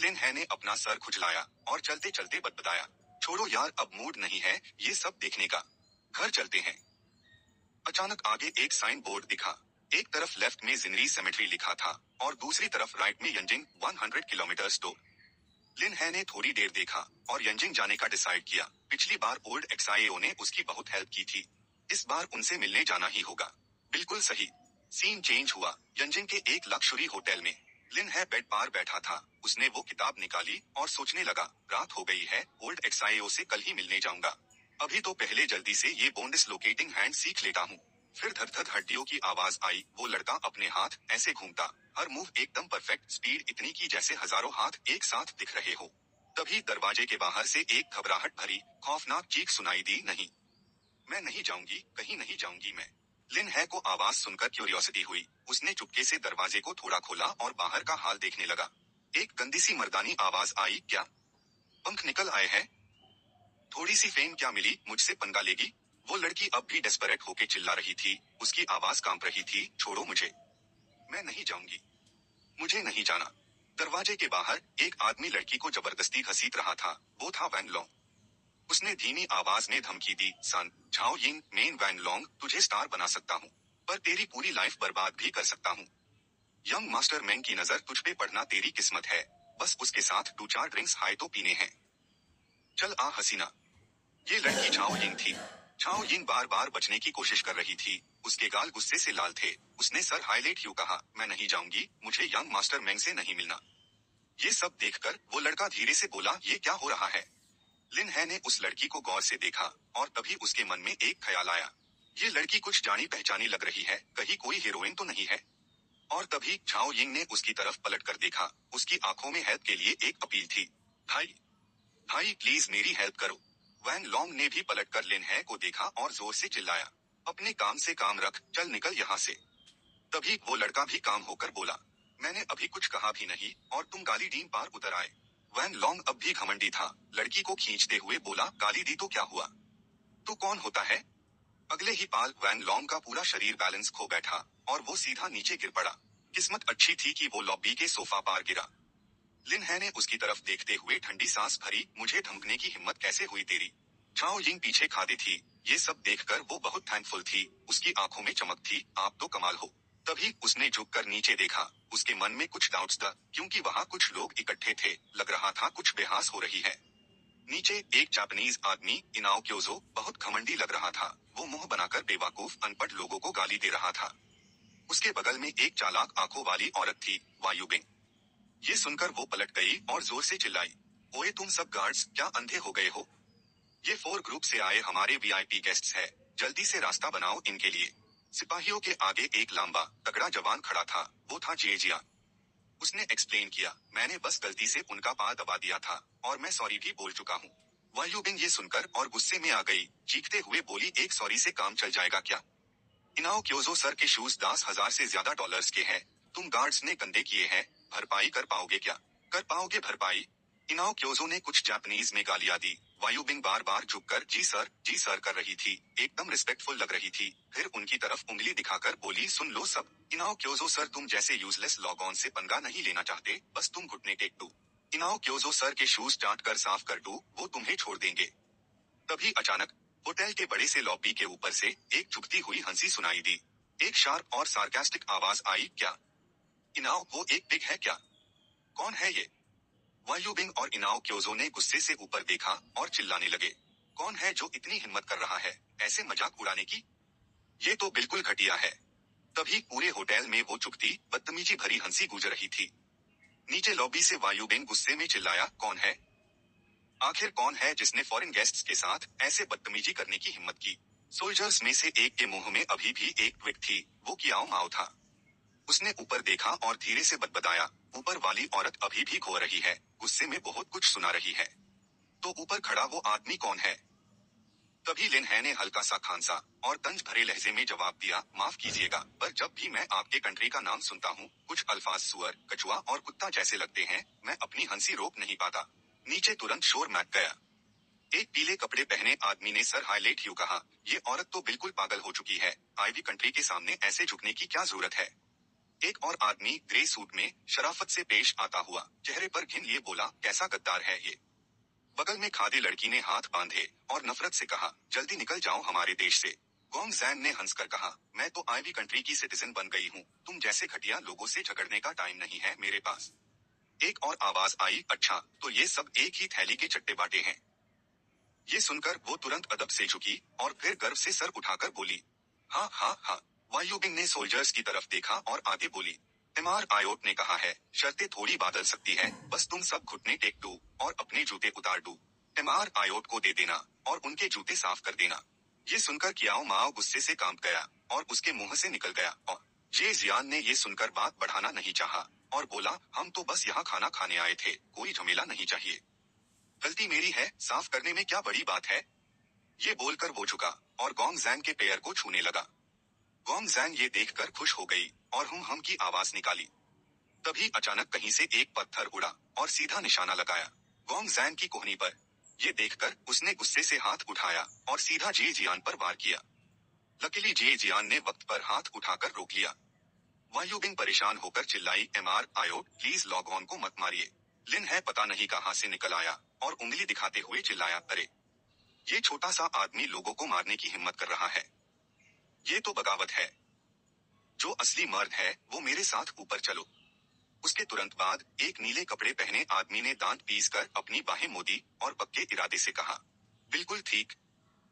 लिन है ने अपना सर खुजलाया और चलते चलते बतबताया, छोड़ो यार, अब मूड नहीं है ये सब देखने का, घर चलते हैं। अचानक आगे एक साइन बोर्ड दिखा। एक तरफ लेफ्ट में जिनरी सेमेट्री लिखा था और दूसरी तरफ राइट में यंजिंग 100 किलोमीटर स्टोर। लिन है ने थोड़ी देर देखा और यंजिंग जाने का डिसाइड किया। पिछली बार ओल्ड एक्सआईओ ने उसकी बहुत हेल्प की थी, इस बार उनसे मिलने जाना ही होगा। बिल्कुल सही। सीन चेंज हुआ। यंजिंग के एक लक्जरी होटल में लिन है बेड पार बैठा था। उसने वो किताब निकाली और सोचने लगा, रात हो गई है, ओल्ड एक्सआईओ से कल ही मिलने जाऊंगा। अभी तो पहले जल्दी से ये बोन डिसलोकेटिंग हैंड सीख लेता हूँ। फिर धड़ धड़ हड्डियों की आवाज आई। वो लड़का अपने हाथ ऐसे घूमता, हर मूव एकदम परफेक्ट, स्पीड इतनी की जैसे हजारों हाथ एक साथ दिख रहे हो। तभी दरवाजे के बाहर से एक घबराहट भरी खौफनाक चीख सुनाई दी, नहीं, मैं नहीं जाऊंगी, कहीं नहीं जाऊंगी मैं। लिन है को आवाज सुनकर क्यूरियोसिटी हुई। उसने चुपके से दरवाजे को थोड़ा खोला और बाहर का हाल देखने लगा। एक गंदी सी मर्दानी आवाज आई, क्या पंख निकल आए हैं? थोड़ी सी फेम क्या मिली, मुझसे पंगा लेगी? वो लड़की अब भी डेस्परेट होके चिल्ला रही थी। उसकी आवाज कांप रही थी, छोड़ो मुझे, मैं नहीं जाऊंगी, मुझे नहीं जाना। दरवाजे के बाहर एक आदमी लड़की को जबरदस्ती घसीट रहा था। वो था वैन लॉन्ग। उसने धीमी आवाज में धमकी दी, Sun Zhao Ying, Men Wan Long, तुझे स्टार बना सकता हूँ, पर तेरी पूरी लाइफ बर्बाद भी कर सकता हूँ। यंग मास्टर मैंग की नजर तुझ पे पड़ना तेरी किस्मत है, बस उसके साथ 2-4 ड्रिंक्स हाय तो पीने हैं। चल आ हसीना। ये लड़की झाओ यिंग थी। झाओ यिंग बार बार बचने की कोशिश कर रही थी। उसके गाल गुस्से से लाल थे। उसने सर हाईलाइट क्यों कहा, मैं नहीं जाऊंगी, मुझे यंग मास्टर मैंग से नहीं मिलना। ये सब देखकर वो लड़का धीरे से बोला, ये क्या हो रहा है? लिन है ने उस लड़की को गौर से देखा और तभी उसके मन में एक ख्याल आया, ये लड़की कुछ जानी पहचानी लग रही है, कहीं कोई हीरोइन तो नहीं है? और तभी झाओ यिंग ने उसकी तरफ पलट कर देखा। उसकी आंखों में हेल्प के लिए एक अपील थी, भाई, भाई प्लीज मेरी हेल्प करो। वैन लॉन्ग ने भी पलटकर लिन है को देखा और जोर से चिल्लाया, अपने काम से काम रख, चल निकल यहाँ से। तभी वो लड़का भी काम होकर बोला, मैंने अभी कुछ कहा भी नहीं और तुम गाली डीम पार उतर आए। वैन लॉन्ग अब भी घमंडी था। लड़की को खींचते हुए बोला, गाली दी तो क्या हुआ, तू कौन होता है? अगले ही पाल वैन लॉन्ग का पूरा शरीर बैलेंस खो बैठा और वो सीधा नीचे गिर पड़ा। किस्मत अच्छी थी कि वो लॉबी के सोफा पार गिरा। लिन है ने उसकी तरफ देखते हुए ठंडी सांस भरी, मुझे धमकने की हिम्मत कैसे हुई तेरी? झाओ यिंग पीछे खादी थी। ये सब देखकर वो बहुत थैंकफुल थी। उसकी आंखों में चमक थी, आप तो कमाल हो। तभी उसने झुककर नीचे देखा। उसके मन में कुछ डाउट्स था, क्योंकि वहाँ कुछ लोग इकट्ठे थे। लग रहा था कुछ बेहास हो रही है। नीचे एक जापानीज आदमी, इनाओ क्योजो, बहुत घमंडी लग रहा था। वो मुंह बनाकर बेवकूफ अनपढ़ लोगों को गाली दे रहा था। उसके बगल में एक चालाक आंखों वाली औरत थी, वायुबिंग। ये सुनकर वो पलट गई और जोर से चिल्लाई, ओए तुम सब गार्ड्स क्या अंधे हो गए हो? ये 4 ग्रुप से आए हमारे वीआईपी गेस्ट्स है, जल्दी से रास्ता बनाओ इनके लिए। सिपाहियों के आगे एक लंबा तगड़ा जवान खड़ा था। वो था जेजिया। उसने एक्सप्लेन किया, मैंने बस गलती से उनका पाँव दबा दिया था और मैं सॉरी भी बोल चुका हूँ। वायुबिंग ये सुनकर और गुस्से में आ गई। चीखते हुए बोली, एक सॉरी से काम चल जाएगा क्या? इनाओ क्योजो, सर के शूज 10,000 से ज्यादा डॉलर्स के हैं। तुम गार्ड्स ने गंदे किए हैं, भरपाई कर पाओगे क्या? कर पाओगे भरपाई? इनाओ क्योजो ने कुछ जापानीज में गालियां दी। वायुबिंग बार बार झुककर जी सर कर रही थी, एकदम रिस्पेक्टफुल लग रही थी। फिर उनकी तरफ उंगली दिखाकर बोली, सुन लो सब, इनाओ क्योजो सर तुम जैसे यूजलेस लॉगॉन से पंगा नहीं लेना चाहते, बस तुम घुटने टेक दो। इनाओ क्योजो सर के शूज चाट कर साफ कर दो, वो तुम्हें छोड़ देंगे। तभी अचानक होटल के बड़े से लॉबी के ऊपर से एक चुभती हुई हंसी सुनाई दी। एक शार्प और सार्कास्टिक आवाज आई, क्या इनाओ वो एक पिग है क्या? कौन है ये? वायुबिंग और इनाओ क्योजो ने गुस्से से ऊपर देखा और चिल्लाने लगे, कौन है जो इतनी हिम्मत कर रहा है ऐसे मजाक उड़ाने की? ये तो बिल्कुल घटिया है। तभी पूरे होटल में वो चुभती बदतमीजी भरी हंसी गूंज रही थी। नीचे लॉबी से वायुबिंग गुस्से में चिल्लाया, कौन है? आखिर कौन है जिसने फॉरेन गेस्ट्स के साथ ऐसे बदतमीजी करने की हिम्मत की? सोल्जर्स में से एक के मुंह में अभी भी एक ट्विक थी। वो कियाओ माओ था। उसने ऊपर देखा और धीरे से बदबदाया, ऊपर वाली औरत अभी भी घो रही है, गुस्से में बहुत कुछ सुना रही है। तो ऊपर खड़ा वो आदमी कौन है? तभी लिन है ने हल्का सा खांसा और तंज भरे लहजे में जवाब दिया, माफ कीजिएगा, पर जब भी मैं आपके कंट्री का नाम सुनता हूँ, कुछ अल्फाज सुअर, कछुआ और कुत्ता जैसे लगते हैं। मैं अपनी हंसी रोक नहीं पाता। नीचे तुरंत शोर मच गया। एक पीले कपड़े पहने आदमी ने सर हाईलाइट क्यों कहा, ये औरत तो बिल्कुल पागल हो चुकी है। आईवी कंट्री के सामने ऐसे झुकने की क्या जरूरत है? एक और आदमी ग्रे सूट में शराफत से पेश आता हुआ चेहरे पर घिन लिए बोला, कैसा गद्दार है ये। बगल में खादी लड़की ने हाथ बांधे और नफरत से कहा, जल्दी निकल जाओ हमारे देश से। गोंग जैन ने हंसकर कहा, मैं तो आईवी कंट्री की सिटीजन बन गई हूँ, तुम जैसे घटिया लोगों से झगड़ने का टाइम नहीं है मेरे पास। एक और आवाज आई, अच्छा तो ये सब एक ही थैली के चट्टे बाटे हैं। ये सुनकर वो तुरंत अदब से झुकी और फिर गर्व से सर उठाकर बोली, हाँ हाँ हाँ। वायुबिंग ने सोल्जर्स की तरफ देखा और आगे बोली, एमआर आयोट ने कहा है, शर्तें थोड़ी बदल सकती है, बस तुम सब घुटने टेक दो और अपने जूते उतार दो। एमआर आयोट को दे देना और उनके जूते साफ कर देना। ये सुनकर कियाओ माओ गुस्से से कांप गया और उसके मुंह से निकल गया और जे जियान ने ये सुनकर बात बढ़ाना नहीं चाहा और बोला, हम तो बस यहाँ खाना खाने आए थे, कोई झमेला नहीं चाहिए। गलती मेरी है, साफ करने में क्या बड़ी बात है। ये बोलकर वो झुका और गोंग जैन के पैर को छूने लगा। गोंग जैन ये देखकर खुश हो गई और हम की आवाज निकाली। तभी अचानक कहीं से एक पत्थर उड़ा और सीधा निशाना लगाया गोंग जैन की कोहनी पर। ये देखकर उसने गुस्से से हाथ उठाया और सीधा जे जियान पर वार किया। लकीली जे जियान ने वक्त पर हाथ उठाकर रोक लिया। वायुबिंग परेशान होकर चिल्लाई, MR iota please log on को मत मारिए। लिन है पता नहीं कहां से निकल आया और उंगली दिखाते हुए चिल्लाया, अरे ये छोटा सा आदमी लोगों को मारने की हिम्मत कर रहा है, ये तो बगावत है। जो असली मर्द है वो मेरे साथ ऊपर चलो। उसके तुरंत बाद एक नीले कपड़े पहने आदमी ने दांत पीसकर अपनी बाहें मोदी और पक्के इरादे से कहा, बिल्कुल ठीक।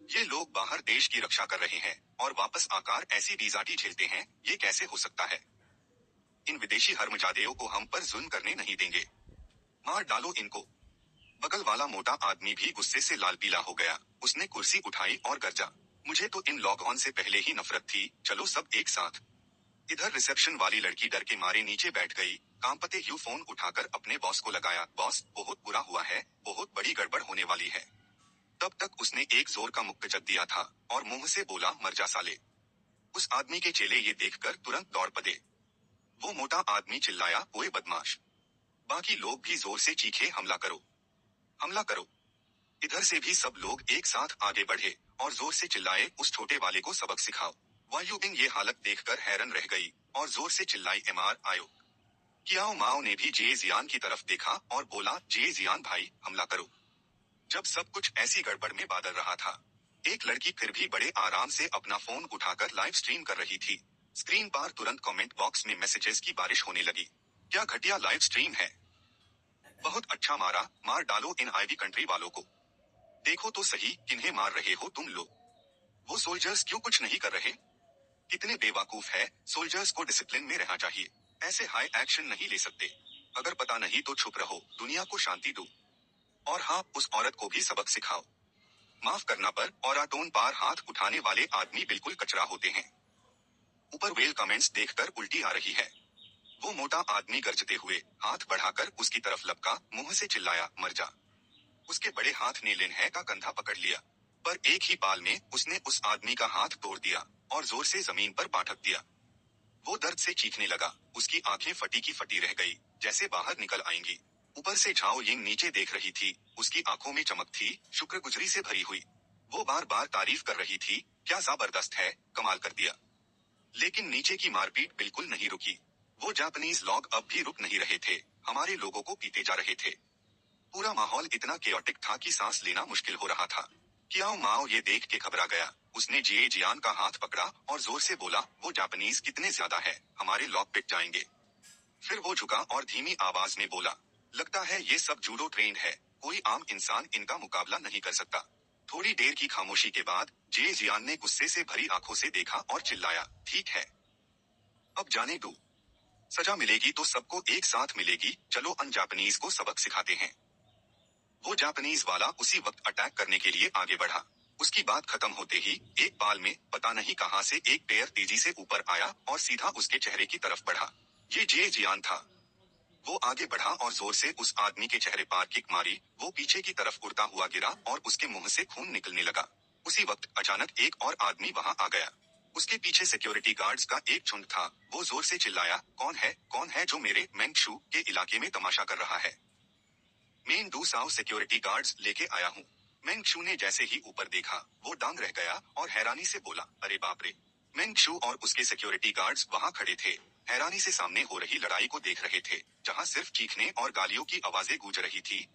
ये लोग बाहर देश की रक्षा कर रहे हैं और वापस आकर ऐसी बीजाटी झेलते हैं, ये कैसे हो सकता है। इन विदेशी हरमजादियों को हम पर जुल्म करने नहीं देंगे, मार डालो इनको। बगल वाला मोटा आदमी भी गुस्से से लाल पीला हो गया। उसने कुर्सी उठाई और गरजा, मुझे तो इन लॉग ऑन से पहले ही नफरत थी, चलो सब एक साथ। इधर रिसेप्शन वाली लड़की डर के मारे नीचे बैठ गई। कांपते ह्यू फोन उठाकर अपने बॉस को लगाया, बॉस बहुत बुरा हुआ है, बहुत बड़ी गड़बड़ होने वाली है। तब तक उसने एक जोर का मुक्का जग दिया था और मुंह से बोला, मर जा साले। उस आदमी के चेले ये देखकर तुरंत दौड़ पड़े। वो मोटा आदमी चिल्लाया, ओए बदमाश। बाकी लोग भी जोर से चीखे, हमला करो, हमला करो। इधर से भी सब लोग एक साथ आगे बढ़े और जोर से चिल्लाए, उस छोटे वाले को सबक सिखाओ। वायुबिंग ये हालत देखकर हैरान रह गई और जोर से चिल्लाई, एमआर आयो। कियाओ माओ ने भी जे जियान की तरफ देखा और बोला, जे जियान भाई हमला करो। जब सब कुछ ऐसी गड़बड़ में बादल रहा था, एक लड़की फिर भी बड़े आराम से अपना फोन उठाकर लाइव स्ट्रीम कर रही थी। स्क्रीन पर तुरंत कमेंट बॉक्स में मैसेजेस की बारिश होने लगी। क्या घटिया लाइव स्ट्रीम है, बहुत अच्छा मारा, मार डालो इन आईवी कंट्री वालों को। देखो तो सही किन्हें मार रहे हो तुम लोग। वो सोल्जर्स क्यों कुछ नहीं कर रहे, कितने बेवकूफ है। सोल्जर्स को डिसिप्लिन में रहना चाहिए, ऐसे हाई एक्शन नहीं ले सकते। अगर पता नहीं तो चुप रहो, दुनिया को शांति दो। और हाँ, उस औरत को भी सबक सिखाओ। माफ करना पर और टोन पार हाथ उठाने वाले आदमी बिल्कुल कचरा होते हैं। ऊपर वेल कमेंट्स देखकर उल्टी आ रही है। वो मोटा आदमी गरजते हुए हाथ बढ़ाकर उसकी तरफ लपका, मुंह से चिल्लाया, मर जा। उसके बड़े हाथ ने लिन है का कंधा पकड़ लिया, पर एक ही पाल में उसने उस आदमी का हाथ तोड़ दिया और जोर से जमीन पर पाटक दिया। वो दर्द से चीखने लगा, उसकी आंखें फटी की फटी रह गई, जैसे बाहर निकल आएंगी। ऊपर से झाओ यिंग नीचे देख रही थी, उसकी आंखों में चमक थी, शुक्रगुजारी से भरी हुई। वो बार बार तारीफ कर रही थी, क्या जबरदस्त है, कमाल कर दिया। लेकिन नीचे की मारपीट बिल्कुल नहीं रुकी। वो जापानीज लोग अब भी रुक नहीं रहे थे, हमारे लोगों को पीते जा रहे थे। पूरा माहौल इतना केओटिक था कि सांस लेना मुश्किल हो रहा था। कियाओ माओ ये देख के घबरा गया। उसने जे जियान का हाथ पकड़ा और जोर से बोला, वो जापानीज कितने ज्यादा है, हमारे लोग पिट जाएंगे। फिर वो झुका और धीमी आवाज में बोला, लगता है ये सब जूडो ट्रेंड है, कोई आम इंसान इनका मुकाबला नहीं कर सकता। थोड़ी देर की खामोशी के बाद जे जियान ने गुस्से से भरी आंखों से देखा और चिल्लाया, ठीक है, अब जाने दो। सजा मिलेगी तो सबको एक साथ मिलेगी, चलो अन जापानीज को सबक सिखाते हैं। वो जापानीज वाला उसी वक्त अटैक करने के लिए आगे बढ़ा। उसकी बात खत्म होते ही एक पाल में पता नहीं कहां से एक पैर तेजी से ऊपर आया और सीधा उसके चेहरे की तरफ बढ़ा। ये जे जियान था। वो आगे बढ़ा और जोर से उस आदमी के चेहरे पर किक मारी। वो पीछे की तरफ उड़ता हुआ गिरा और उसके मुंह से खून निकलने लगा। उसी वक्त अचानक एक और आदमी वहां आ गया। उसके पीछे सिक्योरिटी गार्ड्स का एक झुंड था। वो जोर से चिल्लाया, कौन है जो मेरे मेंगशू के इलाके में तमाशा कर रहा है। मेन दू साउ सिक्योरिटी गार्ड्स लेके आया हूँ। मेंगशू ने जैसे ही ऊपर देखा, वो दंग रह गया और हैरानी से बोला, अरे बाप रे। मेंगशू और उसके सिक्योरिटी गार्ड्स वहां खड़े थे, हैरानी से सामने हो रही लड़ाई को देख रहे थे, जहां सिर्फ चीखने और गालियों की आवाजें गूंज रही थी।